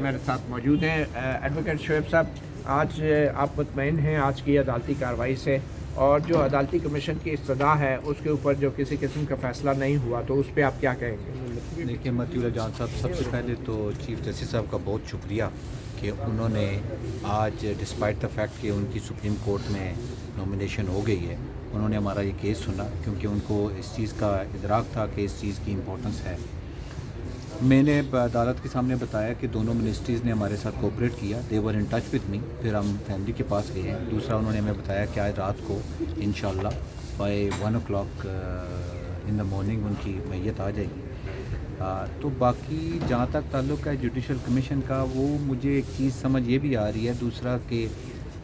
میرے ساتھ موجود ہیں ایڈوکیٹ شعیب صاحب. آج آپ مطمئن ہیں آج کی عدالتی کارروائی سے, اور جو عدالتی کمیشن کی استدعا ہے اس کے اوپر جو کسی قسم کا فیصلہ نہیں ہوا تو اس پہ آپ کیا کہیں گے؟ دیکھیے متی اللہ جان صاحب, سب سے پہلے تو چیف جسٹس صاحب کا بہت شکریہ کہ انہوں نے آج ڈسپائٹ دا فیکٹ کہ ان کی سپریم کورٹ میں نامینیشن ہو گئی ہے, انہوں نے ہمارا یہ کیس سنا کیونکہ ان کو اس چیز کا ادراک تھا کہ اس چیز کی امپورٹنس ہے. میں نے عدالت کے سامنے بتایا کہ دونوں منسٹریز نے ہمارے ساتھ کوپریٹ کیا, دے ور ان ٹچ وتھ می. پھر ہم فیملی کے پاس گئے ہیں. دوسرا انہوں نے ہمیں بتایا کہ آج رات کو انشاءاللہ by 1 o'clock in the morning ان کی میت آ جائے گی. تو باقی جہاں تک تعلق ہے جوڈیشل کمیشن کا, وہ مجھے ایک چیز سمجھ یہ بھی آ رہی ہے, دوسرا کہ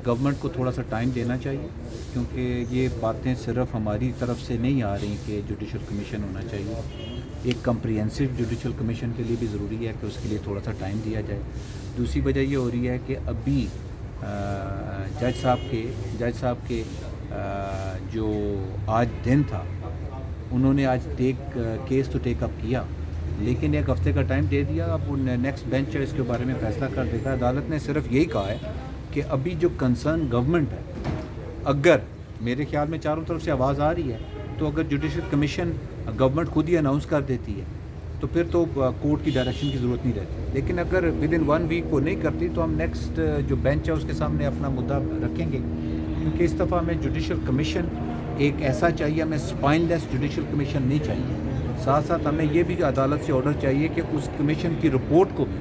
گورنمنٹ کو تھوڑا سا ٹائم دینا چاہیے, کیونکہ یہ باتیں صرف ہماری طرف سے نہیں آ رہی کہ جوڈیشل کمیشن ہونا چاہیے. ایک کمپریہنسو جوڈیشل کمیشن کے لیے بھی ضروری ہے کہ اس کے لیے تھوڑا سا ٹائم دیا جائے. دوسری وجہ یہ ہو رہی ہے کہ ابھی جج صاحب کے جو آج دن تھا, انہوں نے آج کیس تو ٹیک اپ کیا, لیکن ایک ہفتے کا ٹائم دے دیا. اب نیکسٹ بینچ اس کے بارے میں فیصلہ کر دے گا. عدالت نے صرف یہی کہا ہے کہ ابھی جو کنسرن گورنمنٹ ہے, اگر میرے خیال میں چاروں طرف سے آواز آ رہی ہے, تو اگر جوڈیشل کمیشن گورنمنٹ خود ہی اناؤنس کر دیتی ہے تو پھر تو کورٹ کی ڈائریکشن کی ضرورت نہیں رہتی. لیکن اگر ود ان 1 week وہ نہیں کرتی تو ہم نیکسٹ جو بینچ ہے اس کے سامنے اپنا مدعا رکھیں گے, کیونکہ اس دفعہ ہمیں جوڈیشل کمیشن ایک ایسا چاہیے, ہمیں اسپائن لیس جوڈیشل کمیشن نہیں چاہیے. ساتھ ساتھ ہمیں یہ بھی عدالت سے آرڈر چاہیے کہ اس کمیشن کی رپورٹ کو بھی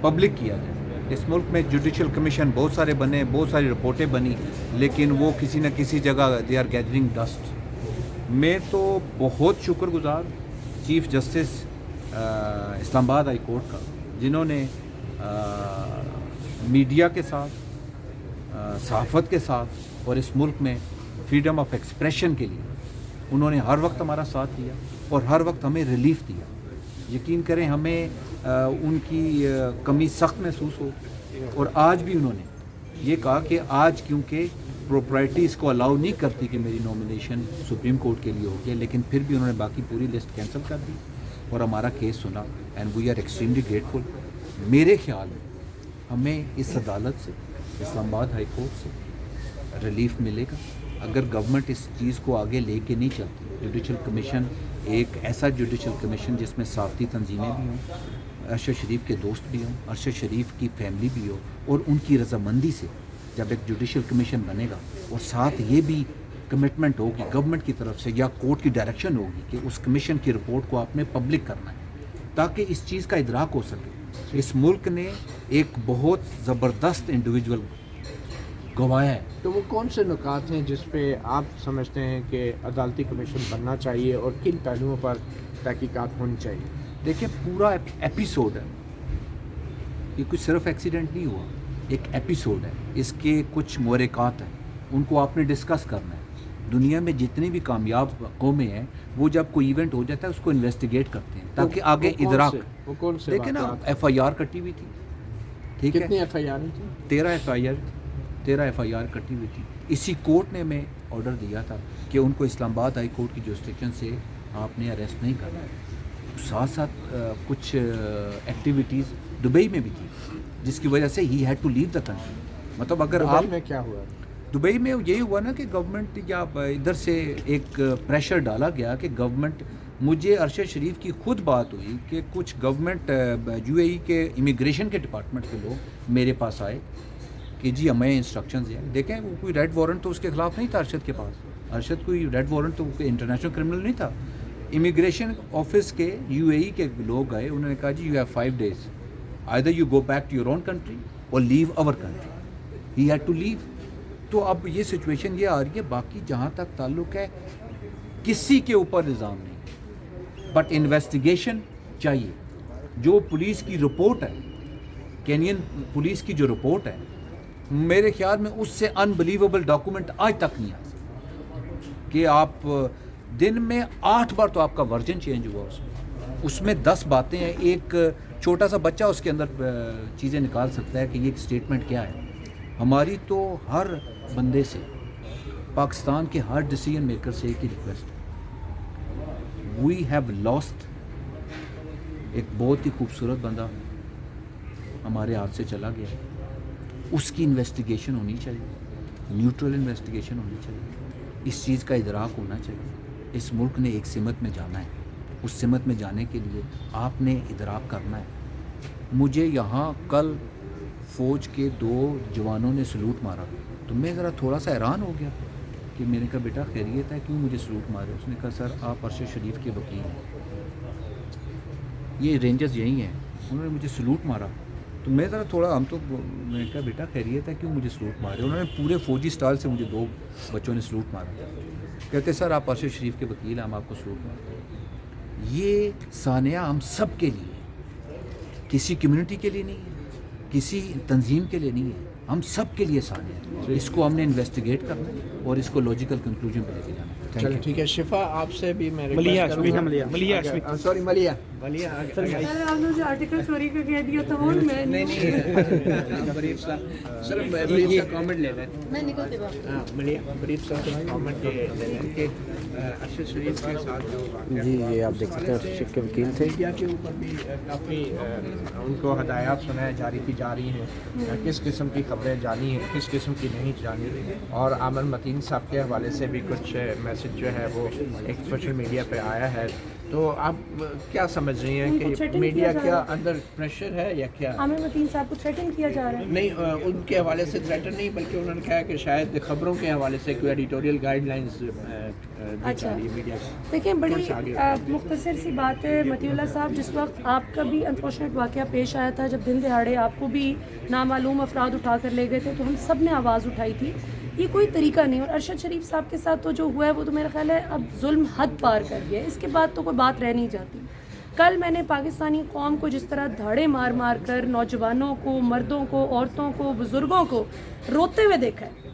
پبلک کیا جائے. اس ملک میں جوڈیشل کمیشن بہت سارے بنے, بہت ساری رپورٹیں بنی, لیکن وہ کسی نہ کسی جگہ دے آر گیدرنگ ڈسٹ. میں تو بہت شکر گزار چیف جسٹس اسلام آباد ہائی کورٹ کا, جنہوں نے میڈیا کے ساتھ, صحافت کے ساتھ اور اس ملک میں فریڈم آف ایکسپریشن کے لیے انہوں نے ہر وقت ہمارا ساتھ دیا اور ہر وقت ہمیں ریلیف دیا. یقین کریں ہمیں ان کی کمی سخت محسوس ہو, اور آج بھی انہوں نے یہ کہا کہ آج کیونکہ پروپرائٹیز کو الاؤ نہیں کرتی کہ میری نامینیشن سپریم کورٹ کے لیے ہو گیا, لیکن پھر بھی انہوں نے باقی پوری لسٹ کینسل کر دی اور ہمارا کیس سنا, and we are extremely grateful. میرے خیال میں ہمیں اس عدالت سے, اسلام آباد ہائی کورٹ سے ریلیف ملے گا اگر گورنمنٹ اس چیز کو آگے لے کے نہیں چلتی. جوڈیشل کمیشن ایک ایسا جوڈیشل کمیشن جس میں صحافتی تنظیمیں بھی ہوں, ارشد شریف کے دوست بھی ہوں, ارشد شریف کی فیملی بھی ہو, اور ان کی رضامندی سے جب ایک جوڈیشل کمیشن بنے گا, اور ساتھ یہ بھی کمٹمنٹ ہوگی گورنمنٹ کی طرف سے یا کورٹ کی ڈائریکشن ہوگی کہ اس کمیشن کی رپورٹ کو آپ نے پبلک کرنا ہے تاکہ اس چیز کا ادراک ہو سکے. اس ملک نے ایک بہت زبردست انڈیویجول گوایا ہے. تو وہ کون سے نکات ہیں جس پہ آپ سمجھتے ہیں کہ عدالتی کمیشن بننا چاہیے اور کن پہلوؤں پر تحقیقات ہونی چاہیے؟ دیکھیں پورا ایپیسوڈ ہے, یہ کچھ صرف ایکسیڈنٹ نہیں ہوا, ایک ایپیسوڈ ہے, اس کے کچھ محرکات ہیں, ان کو آپ نے ڈسکس کرنا ہے. دنیا میں جتنی بھی کامیاب قومیں ہیں وہ جب کوئی ایونٹ ہو جاتا ہے اس کو انویسٹیگیٹ کرتے ہیں تاکہ آگے ادراک. وہ کون سے دیکھیں نا, ایف آئی آر کٹی ہوئی تھی, ٹھیک ہے, کتنی ایف آئی آر تھی؟ 13 ایف آئی آر کٹی ہوئی تھی. اسی کورٹ نے ہمیں آرڈر دیا تھا کہ ان کو اسلام آباد ہائی کورٹ کی جورسڈکشن سے آپ نے اریسٹ نہیں کرنا. ساتھ ساتھ کچھ ایکٹیویٹیز دبئی میں بھی تھی جس کی وجہ سے ہی head to leave the country. مطلب اگر آپ میں کیا ہوا دبئی میں یہی ہوا نا کہ گورنمنٹ یا ادھر سے ایک پریشر ڈالا گیا کہ گورنمنٹ, مجھے ارشد شریف کی خود بات ہوئی کہ کچھ گورنمنٹ یو اے ای کے امیگریشن کے ڈپارٹمنٹ کے لوگ میرے پاس آئے کہ جی ہمیں انسٹرکشنز ہیں. دیکھیں وہ کوئی ریڈ وارنٹ تو اس کے خلاف نہیں تھا ارشد کے پاس, ارشد کوئی ریڈ وارنٹ تو انٹرنیشنل کرمنل نہیں تھا. امیگریشن آفس کے یو اے ای کے لوگ آئے, انہوں نے کہا جی you have 5 days, either you go back to your own country or leave our country. He head to leave. تو اب یہ سچویشن یہ آ رہی ہے. باقی جہاں تک تعلق ہے کسی کے اوپر الزام نہیں, بٹ انویسٹیگیشن چاہیے. جو پولیس کی رپورٹ ہے, کینین پولیس کی جو رپورٹ ہے, میرے خیال میں اس سے انبلیویبل ڈاکومنٹ آج تک نہیں آیا کہ آپ دن میں 8 بار تو آپ کا ورژن چینج ہوا, اس میں 10 باتیں ہیں. ایک چھوٹا سا بچہ اس کے اندر چیزیں نکال سکتا ہے کہ یہ اسٹیٹمنٹ کیا ہے. ہماری تو ہر بندے سے, پاکستان کے ہر ڈیسیژن میکر سے ایک ہی ریکویسٹ ہے, وی ہیو لاسٹ ایک بہت ہی خوبصورت بندہ ہمارے ہاتھ سے چلا گیا. اس کی انویسٹیگیشن ہونی چاہیے, نیوٹرل انویسٹیگیشن ہونی چاہیے. اس چیز کا ادراک ہونا چاہیے. اس ملک نے ایک سمت میں جانا ہے, اس سمت میں جانے کے لیے آپ نے ادراک کرنا ہے. مجھے یہاں کل فوج کے 2 جوانوں نے سلوٹ مارا تو میں ذرا تھوڑا سا حیران ہو گیا کہ میں نے کہا بیٹا خیریت ہے, کیوں مجھے سلوٹ مارے؟ اس نے کہا سر آپ ارشد شریف کے وکیل ہیں, یہ رینجرز یہی ہیں, انہوں نے مجھے سلوٹ مارا. تو میں ذرا تھوڑا میں نے کہا بیٹا خیریت ہے, کیوں مجھے سلوٹ مارے؟ انہوں نے پورے فوجی سٹائل سے مجھے 2 بچوں نے سلوٹ مارا. کہتے سر آپ ارشد شریف کے وکیل ہیں, ہم آپ کو سلوٹ مارتے ہیں. یہ سانحہ ہم سب کے لیے, کسی کمیونٹی کے لیے نہیں ہے, کسی تنظیم کے لیے نہیں ہے, ہم سب کے لیے سانحہ ہے. اس کو ہم نے انویسٹیگیٹ کرنا ہے اور اس کو لاجیکل کنکلوژن پہ لے کے جانا ہے. چلو ٹھیک ہے. شفا آپ سے بھی میں ملیہ سوری ملیہ آپ نے جو آرٹیکل چوری کا کہہ دیا تھا وہ میں نہیں بریف صاحب صرف بریف کا کامنٹ لے لیں. میں نکلتے باہر. ملیہ بریف صاحب کا کامنٹ یہ لے لیں کہ ارشد شریف کے ساتھ جو جی یہ آپ دیکھ سکتے ہیں ارشد شریف کے وکیل تھے. میڈیا کے اوپر بھی کافی ان کو ہدایات سنائے جاری کی جا رہی ہیں, کس قسم کی خبریں جانی ہیں, کس قسم کی نہیں جانی. اور عامر متین صاحب کے حوالے سے بھی کچھ میسج جو ہے وہ ایک سوشل میڈیا پہ آیا ہے. تو آپ کیا سمجھ رہی ہیں کہ میڈیا کیا اندر پریشر ہے یا کیا؟ عامر متین صاحب کو تھریٹن کیا جا رہا ہے. نہیں, ان کے حوالے سے تھریٹن نہیں, بلکہ انہوں نے کہا کہ شاید خبروں کے حوالے سے کوئی ایڈیٹوریل گائیڈ لائنز اچھا میڈیا. دیکھیں بڑی مختصر سی بات ہے متی اللہ صاحب, جس وقت آپ کا بھی انفارچونیٹ واقعہ پیش آیا تھا جب دن دہاڑے آپ کو بھی نامعلوم افراد اٹھا کر لے گئے تھے, تو ہم سب نے آواز اٹھائی تھی. یہ کوئی طریقہ نہیں. اور ارشد شریف صاحب کے ساتھ تو جو ہوا ہے وہ تو میرا خیال ہے اب ظلم حد پار کر گیا ہے. اس کے بعد تو کوئی بات رہ نہیں جاتی. کل میں نے پاکستانی قوم کو جس طرح دھاڑے مار مار کر نوجوانوں کو, مردوں کو, عورتوں کو, بزرگوں کو روتے ہوئے دیکھا ہے,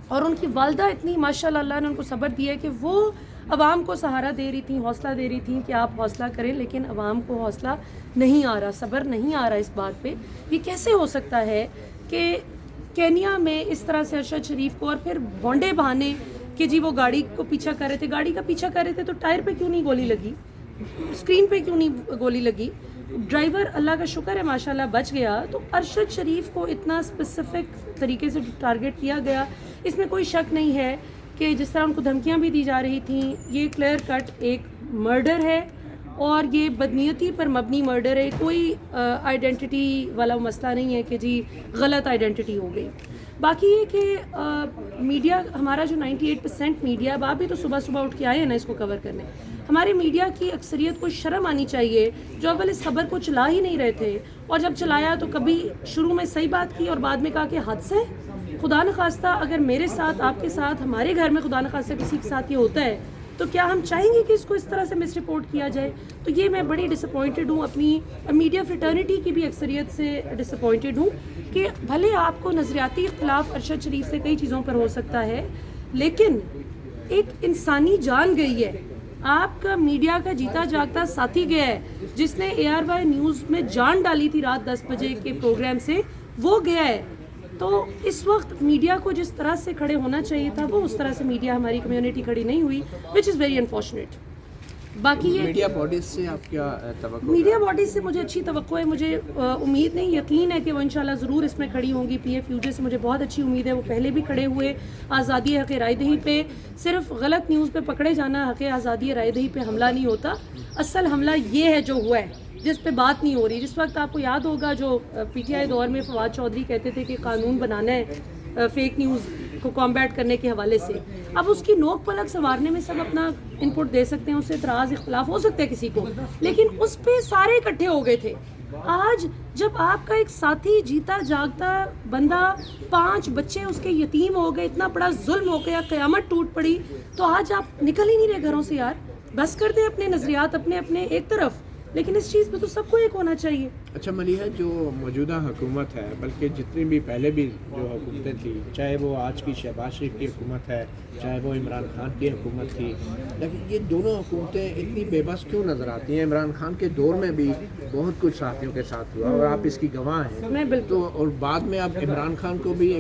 اور ان کی والدہ اتنی ماشاءاللہ اللہ نے ان کو صبر دیا ہے کہ وہ عوام کو سہارا دے رہی تھیں, حوصلہ دے رہی تھیں کہ آپ حوصلہ کریں, لیکن عوام کو حوصلہ نہیں آ رہا, صبر نہیں آ رہا اس بات پہ. یہ کیسے ہو سکتا ہے کہ کینیا میں اس طرح سے ارشد شریف کو, اور پھر بونڈے بہانے کہ جی وہ گاڑی کو پیچھا کر رہے تھے, گاڑی کا پیچھا کر رہے تھے تو ٹائر پہ کیوں نہیں گولی لگی, اسکرین پہ کیوں نہیں گولی لگی, ڈرائیور اللہ کا شکر ہے ماشاءاللہ بچ گیا. تو ارشد شریف کو اتنا اسپیسیفک طریقے سے ٹارگٹ کیا گیا, اس میں کوئی شک نہیں ہے کہ جس طرح ان کو دھمکیاں بھی دی جا رہی تھیں, یہ کلیئر کٹ ایک مرڈر ہے, اور یہ بدنیتی پر مبنی مرڈر ہے. کوئی آئیڈینٹی والا مسئلہ نہیں ہے کہ جی غلط آئیڈینٹی ہو گئی. باقی یہ کہ میڈیا ہمارا جو 98% میڈیا, اب آپ بھی تو صبح صبح اٹھ کے آئے ہیں نا اس کو کور کرنے, ہمارے میڈیا کی اکثریت کو شرم آنی چاہیے جو اول اس خبر کو چلا ہی نہیں رہے تھے, اور جب چلایا تو کبھی شروع میں صحیح بات کی اور بعد میں کہا کہ حد سے. خدا نخواستہ اگر میرے ساتھ, آپ کے ساتھ, ہمارے گھر میں خدا نخواستہ کسی کے ساتھ یہ ہوتا ہے تو کیا ہم چاہیں گے کہ اس کو اس طرح سے مس رپورٹ کیا جائے؟ تو یہ میں بڑی ڈس اپوائنٹڈ ہوں, اپنی میڈیا فریٹرنیٹی کی بھی اکثریت سے ڈس اپوائنٹڈ ہوں کہ بھلے آپ کو نظریاتی اختلاف ارشد شریف سے کئی چیزوں پر ہو سکتا ہے, لیکن ایک انسانی جان گئی ہے, آپ کا میڈیا کا جیتا جاگتا ساتھی گیا ہے, جس نے ARY نیوز میں جان ڈالی تھی رات 10 بجے کے پروگرام سے, وہ گیا ہے. تو اس وقت میڈیا کو جس طرح سے کھڑے ہونا چاہیے تھا وہ اس طرح سے میڈیا ہماری کمیونٹی کھڑی نہیں ہوئی, وچ از ویری انفارچونیٹ. باقی یہ میڈیا باڈیز سے آپ کیا توقع؟ میڈیا باڈیز سے مجھے اچھی توقع ہے, مجھے امید نہیں, یقین ہے کہ وہ انشاءاللہ ضرور اس میں کھڑی ہوں گی. PFUJ سے مجھے بہت اچھی امید ہے, وہ پہلے بھی کھڑے ہوئے آزادی حق رائے دہی پہ. صرف غلط نیوز پہ پکڑے جانا حق آزادی رائے دہی پہ حملہ نہیں ہوتا, اصل حملہ یہ ہے جو ہوا ہے جس پہ بات نہیں ہو رہی. جس وقت آپ کو یاد ہوگا جو PTI دور میں فواد چودھری کہتے تھے کہ قانون بنانا ہے فیک نیوز کو کامبیٹ کرنے کے حوالے سے, اب اس کی نوک پلک سنوارنے میں سب اپنا ان پٹ دے سکتے ہیں, اس سے اعتراض اختلاف ہو سکتا ہے کسی کو, لیکن اس پہ سارے اکٹھے ہو گئے تھے. آج جب آپ کا ایک ساتھی جیتا جاگتا بندہ, 5 بچے اس کے یتیم ہو گئے, اتنا بڑا ظلم ہو گیا, قیامت ٹوٹ پڑی, تو آج آپ نکل ہی نہیں رہے گھروں سے. یار بس کر دیں اپنے نظریات اپنے ایک طرف, لیکن اس چیز پہ تو سب کو ایک ہونا چاہیے. اچھا ملیحہ, جو موجودہ حکومت ہے, بلکہ جتنی بھی پہلے بھی جو حکومتیں تھیں, چاہے وہ آج کی شہباز شریف کی حکومت ہے, چاہے وہ عمران خان کی حکومت تھی, لیکن یہ دونوں حکومتیں اتنی بے بس کیوں نظر آتی ہیں؟ عمران خان کے دور میں بھی بہت کچھ صحافیوں کے ساتھ ہوا اور آپ اس کی گواہ ہیں. میں بالکل, تو اور بعد میں اب عمران خان کو بھی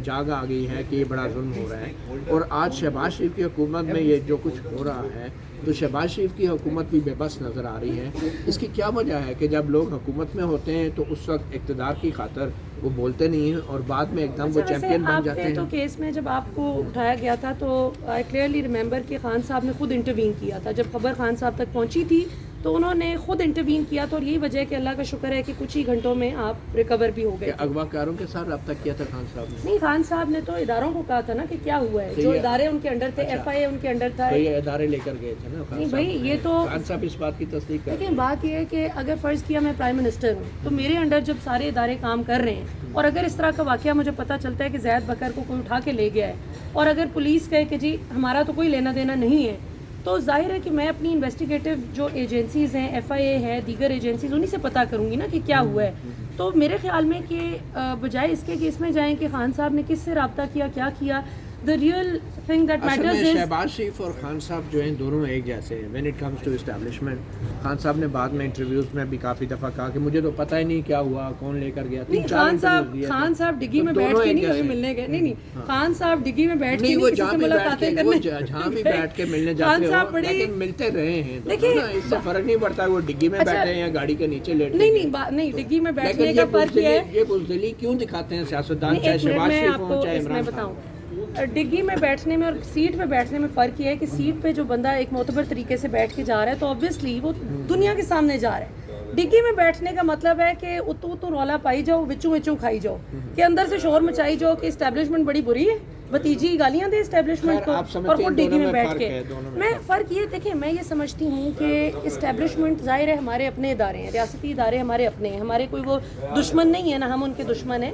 جاگ آ گئی ہے کہ یہ بڑا ظلم ہو رہا ہے, اور آج شہباز شریف کی حکومت میں یہ جو کچھ ہو رہا ہے تو شہباز شریف کی حکومت بھی بے بس نظر آ رہی ہے. اس کی کیا وجہ ہے کہ جب لوگ حکومت میں ہوتے ہیں تو اس وقت اقتدار کی خاطر وہ بولتے نہیں ہیں اور بعد میں ایک دم وہ چیمپئن بن جاتے ہیں. تو کیس میں جب آپ کو اٹھایا گیا تھا تو آئی کلیئرلی ریممبر کہ خان صاحب نے خود انٹروین کیا تھا. جب خبر خان صاحب تک پہنچی تھی تو انہوں نے خود انٹروین کیا تھا اور یہی وجہ ہے کہ اللہ کا شکر ہے کہ کچھ ہی گھنٹوں میں آپ ریکور بھی ہو گئے. اغوا کاروں کے ساتھ رابطہ کیا تھا خان صاحب نے؟ نہیں، خان صاحب نے تو اداروں کو کہا تھا نا کہ کیا ہوا ہے. جو ادارے ان کے انڈر تھے، ایف آئی اے ان کے انڈر تھا. تو یہ ادارے لے کر گئے تھے نا نہیں بھائی، یہ تو خان صاحب اس بات کی تصدیق کرتے ہیں. لیکن بات یہ ہے کہ اگر فرض کیا میں پرائم منسٹر ہوں تو میرے انڈر جب سارے ادارے کام کر رہے ہیں اور اگر اس طرح کا واقعہ مجھے پتہ چلتا ہے کہ زید بکر کو کوئی اٹھا کے لے گیا ہے اور اگر پولیس کہے کہ جی ہمارا تو کوئی لینا دینا نہیں ہے، تو ظاہر ہے کہ میں اپنی انویسٹیگیٹو جو ایجنسیز ہیں، ایف آئی اے ہے، دیگر ایجنسیز، انہی سے پتہ کروں گی نا کہ کیا ہوا ہے. تو میرے خیال میں کہ بجائے اس کے کہ اس میں جائیں کہ خان صاحب نے کس سے رابطہ کیا، کیا کیا، the real thing that اصل matters میں is شہباز شریف اور خان صاحب جو ہیں دونوں ایک جیسے ہیں. When it comes to establishment, Khan صاحب نے بعد میں انٹرویوز میں بھی کافی دفعہ کہا کہ مجھے تو پتہ ہی نہیں کیا ہوا، کون لے کر گیا. نہیں، خان صاحب ڈگی میں بیٹھ کے نہیں ملنے گئے. نہیں، خان صاحب ڈگی میں بیٹھ کے وہ نہیں کسی سے ملاقاتیں کرنے، جہاں بھی بیٹھ کے ملنے جاتے ہو لیکن ملتے رہے ہیں. اس سے فرق نہیں پڑتا وہ ڈگی میں بیٹھے ہیں یا گاڑی کے نیچے لیٹے. نہیں ڈگی میں بیٹھنے کا فرق یہ ہے. یہ بزدلی کیوں دکھاتے ہیں سیاستدان، چاہے شہباز شریف ہوں چاہے عمران خان؟ بتاؤں، ڈگی میں بیٹھنے میں اور سیٹ پہ بیٹھنے میں فرق یہ ہے کہ سیٹ پہ جو بندہ ایک معتبر طریقے سے بیٹھ کے جا رہا ہے تو obviously وہ دنیا کے سامنے جا رہا ہے. ڈگی میں بیٹھنے کا مطلب ہے کہ اتو رولا پائی جاؤ، وچوں کھائی جاؤ، کہ اندر سے شور مچائی جاؤ کہ اسٹیبلشمنٹ بڑی بری ہے، بھتیجی گالیاں دے اسٹیبلشمنٹ کو، اور وہ ڈگی میں بیٹھ کے. میں فرق یہ دیکھیں، میں یہ سمجھتی ہوں کہ اسٹیبلشمنٹ ظاہر ہے ہمارے اپنے ادارے ہیں، ریاستی ادارے ہمارے اپنے ہیں، ہمارے کوئی وہ دشمن نہیں ہے، نہ ہم ان کے دشمن ہیں.